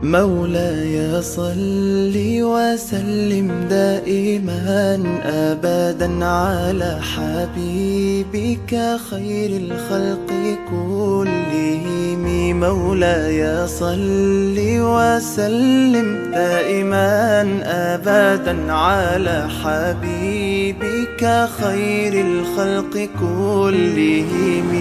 مولاي صل وسلم دائما أبدا على حبيبك خير الخلق كلهم. مولاي صل وسلم دائما أبدا على حبيبك خير الخلق كلهم.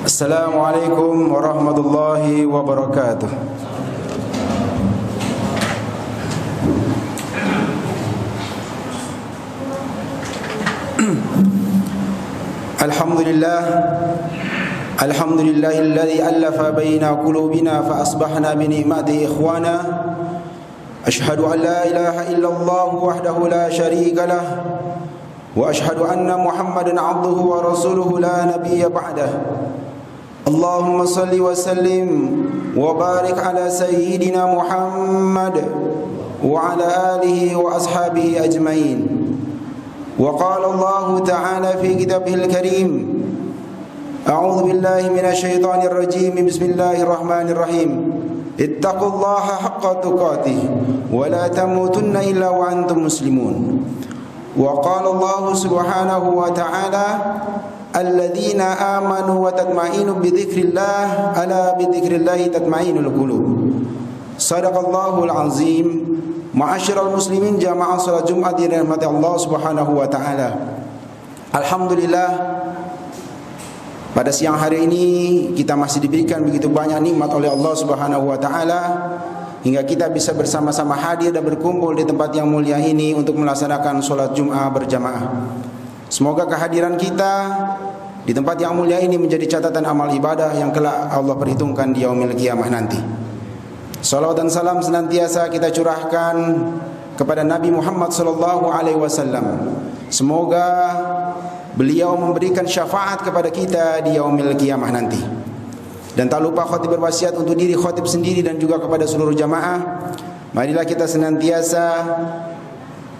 Assalamualaikum warahmatullahi wabarakatuh. Alhamdulillahilladzi alafa baina qulubina fa asbahna bi ni'mati ikhwana. Ashhadu an la ilaha illallah wahdahu la syarika lah wa ashhadu anna Muhammadan abduhu wa rasuluhu la nabiyya ba'dah. Allahumma salli wa sallim wa barik ala sayyidina Muhammad wa ala alihi wa ashabihi ajmain. Wa qala Allah ta'ala fi kitabihil karim, a'udzu billahi minasy syaithanir rajim, bismillahirrahmanirrahim. Ittaqullaha haqqa tuqatih wa la tamutunna illa wa antum muslimun. Wa qala Allah subhanahu wa ta'ala, alladzina amanu wa tatma'inu bi dzikrillah ala bi dzikrillah tatma'inul qulub. Shadaqallahul azim. Ma'asyiral muslimin jamaah salat Jumat di rahmati Allah Subhanahu wa taala. Alhamdulillah, pada siang hari ini kita masih diberikan begitu banyak nikmat oleh Allah Subhanahu wa taala hingga kita bisa bersama-sama hadir dan berkumpul di tempat yang mulia ini untuk melaksanakan salat Jumat berjamaah. Semoga kehadiran kita di tempat yang mulia ini menjadi catatan amal ibadah yang kelak Allah perhitungkan di yaumil qiyamah nanti. Salawat dan salam senantiasa kita curahkan kepada Nabi Muhammad sallallahu alaihi wasallam. Semoga beliau memberikan syafaat kepada kita di yaumil qiyamah nanti. Dan tak lupa khatib berwasiat untuk diri khatib sendiri dan juga kepada seluruh jamaah, marilah kita senantiasa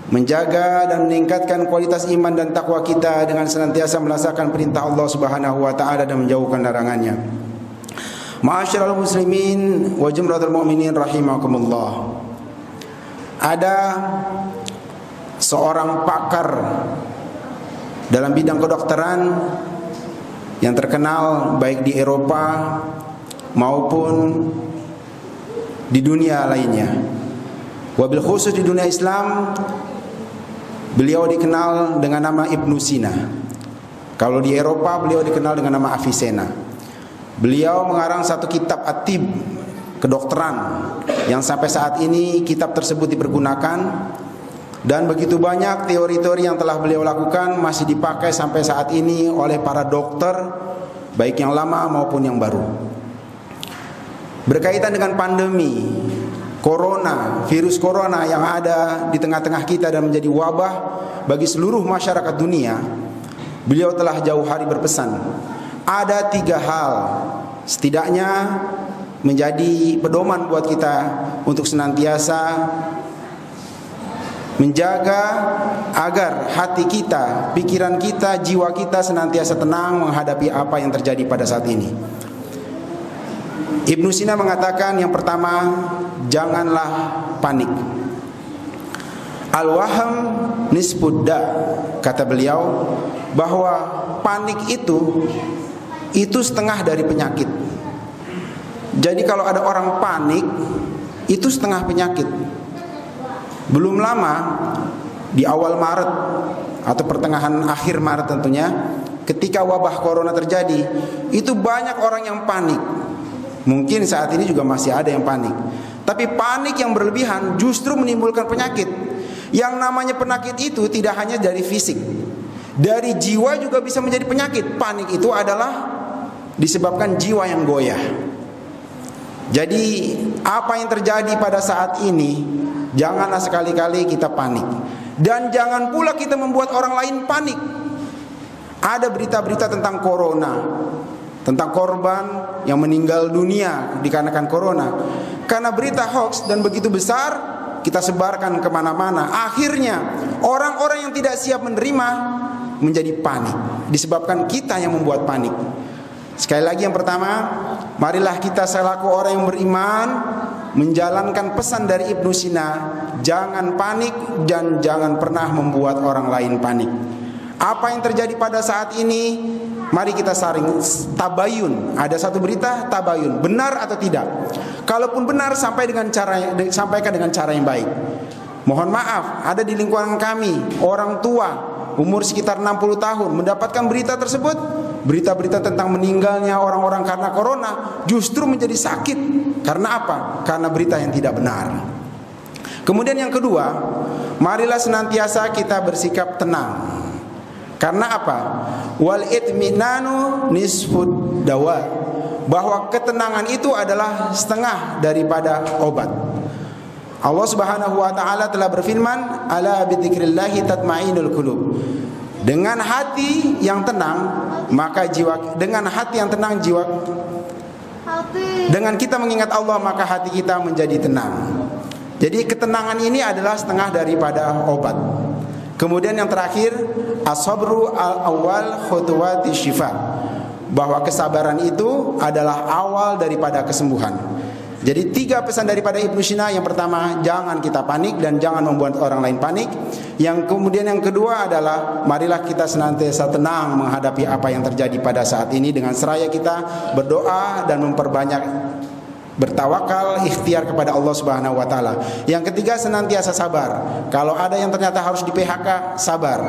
menjaga dan meningkatkan kualitas iman dan takwa kita dengan senantiasa melaksanakan perintah Allah Subhanahu wa taala dan menjauhkan larangannya. Ma'asyiral muslimin wa jumlatul mu'minin rahimakumullah. Ada seorang pakar dalam bidang kedokteran yang terkenal baik di Eropa maupun di dunia lainnya. Wabil khusus di dunia Islam, beliau dikenal dengan nama Ibnu Sina. Kalau di Eropa beliau dikenal dengan nama Avicenna. Beliau mengarang satu kitab at-tib, kedokteran, yang sampai saat ini kitab tersebut dipergunakan. Dan begitu banyak teori-teori yang telah beliau lakukan masih dipakai sampai saat ini oleh para dokter, baik yang lama maupun yang baru. Berkaitan dengan pandemi Corona, virus Corona yang ada di tengah-tengah kita dan menjadi wabah bagi seluruh masyarakat dunia, beliau telah jauh hari berpesan. Ada 3 hal setidaknya menjadi pedoman buat kita untuk senantiasa menjaga agar hati kita, pikiran kita, jiwa kita senantiasa tenang menghadapi apa yang terjadi pada saat ini. Ibnu Sina mengatakan yang pertama, janganlah panik. Al-waham nisfudda, kata beliau, bahwa panik itu setengah dari penyakit. Jadi kalau ada orang panik, itu setengah penyakit. Belum lama, di awal Maret atau pertengahan akhir Maret tentunya, ketika wabah corona terjadi, itu banyak orang yang panik. Mungkin saat ini juga masih ada yang panik. Tapi panik yang berlebihan justru menimbulkan penyakit. Yang namanya penyakit itu tidak hanya dari fisik, dari jiwa juga bisa menjadi penyakit. Panik itu adalah disebabkan jiwa yang goyah. Jadi apa yang terjadi pada saat ini, janganlah sekali-kali kita panik. Dan jangan pula kita membuat orang lain panik. Ada berita-berita tentang corona, tentang korban yang meninggal dunia dikarenakan corona. Karena berita hoax dan begitu besar, kita sebarkan kemana-mana. Akhirnya orang-orang yang tidak siap menerima menjadi panik. Disebabkan kita yang membuat panik. Sekali lagi yang pertama, marilah kita selaku orang yang beriman menjalankan pesan dari Ibnu Sina, jangan panik dan jangan pernah membuat orang lain panik. Apa yang terjadi pada saat ini, mari kita saring tabayun. Ada satu berita tabayun, benar atau tidak. Kalaupun benar, sampaikan dengan cara yang baik. Mohon maaf, ada di lingkungan kami orang tua umur sekitar 60 tahun mendapatkan berita tersebut, berita-berita tentang meninggalnya orang-orang karena corona, justru menjadi sakit. Karena apa? Karena berita yang tidak benar. Kemudian yang kedua, marilah senantiasa kita bersikap tenang. Karena apa? Wal itminanu nisfud dawa. Bahwa ketenangan itu adalah setengah daripada obat. Allah Subhanahu wa taala telah berfirman, "Ala bidzikrillah tatma'innul qulub." Dengan hati yang tenang, maka jiwa, dengan hati yang tenang jiwa, dengan kita mengingat Allah, maka hati kita menjadi tenang. Jadi ketenangan ini adalah setengah daripada obat. Kemudian yang terakhir, as-sabru al-awwal khutuwati syifa. Bahwa kesabaran itu adalah awal daripada kesembuhan. Jadi 3 pesan daripada Ibnu Sina. Yang pertama, jangan kita panik dan jangan membuat orang lain panik. Yang kedua adalah marilah kita senantiasa tenang menghadapi apa yang terjadi pada saat ini dengan seraya kita berdoa dan memperbanyak bertawakal, ikhtiar kepada Allah Subhanahu wa taala. Yang ketiga, senantiasa sabar. Kalau ada yang ternyata harus di PHK, sabar.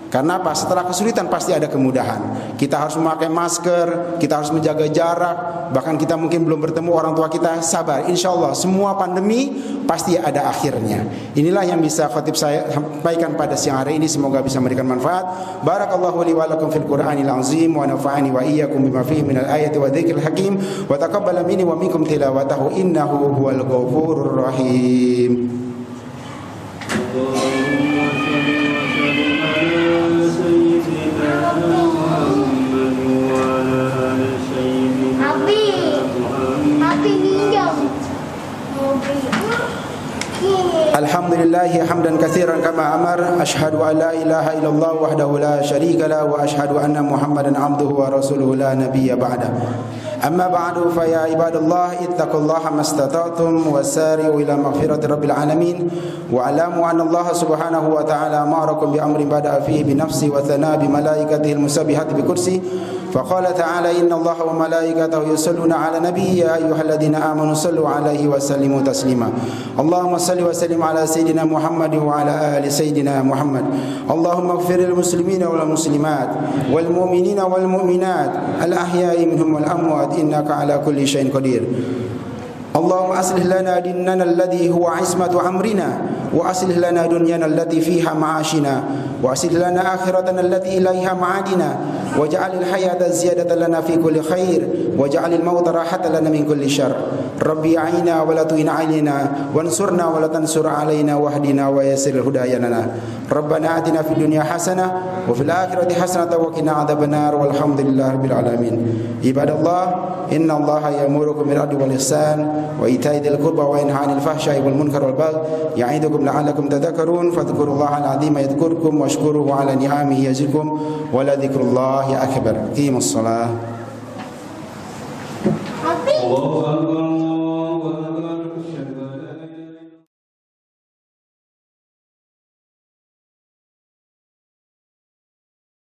Karena apa? Setelah kesulitan pasti ada kemudahan. Kita harus memakai masker, kita harus menjaga jarak, bahkan kita mungkin belum bertemu orang tua kita, sabar. Insya Allah semua pandemi pasti ada akhirnya. Inilah yang bisa khatib saya sampaikan pada siang hari ini. Semoga bisa memberikan manfaat. Barakallahu li wa lakum fil Qur'anil azim wa nafa'ani wa iyyakum bima fihi minal ayati wa dzikril hakim wa taqabbala minni wa minkum tilawatahu innahu huwal ghafurur rahim. Alhamdulillahi hamdan katsiran kama amar. Asyhadu an la ilaha illallah wahdahu la syarika la wa asyhadu anna Muhammadan abduhu wa rasuluhu la nabiyya ba'da. Amma ba'du fa ya ibadallah ittaqullaha mastata'tum wasari'u ila maghfirati rabbil alamin wa alamu anna Allah subhanahu wa ta'ala amarakum bi amrin bada'a fihi bi nafsi wa thana bi malaikatihi al-musabbihati bi kursi. فقال تعالى إن الله وملائكته يصلون على النبي يا أيها الذين آمنوا صلوا عليه وسلموا تسليما اللهم صل وسلم على سيدنا محمد وعلى آل سيدنا محمد اللهم اغفر للمسلمين والمسلمات والمؤمنين والمؤمنات الأحياء منهم والأموات إنك على كل شيء قدير اللهم أصلح لنا ديننا الذي هو عصمة أمرنا وأصلح لنا دنيانا التي فيها معاشنا وأصلح لنا آخرتنا التي إليها معادنا واجعل الحياة زيادة لنا في كل خير واجعل الموت راحة لنا من كل شر ربي أعنا ولا تعن علينا وانصرنا ولا تنصر علينا واهدنا ويسر الهدى لنا ربنا آتنا في الدنيا حسنة وفي الآخرة حسنة وقنا عذاب النار والحمد لله رب العالمين عباد الله إن الله يأمركم بالعدل والإحسان وإيتاء ذي القربى وينهى عن الفحشاء والمنكر والبغي يعظكم لعلكم تذكرون فاذكروا الله العظيم يذكركم واشكروه على نعمه يزدكم ولذكر الله أكبر قيموا الصلاة.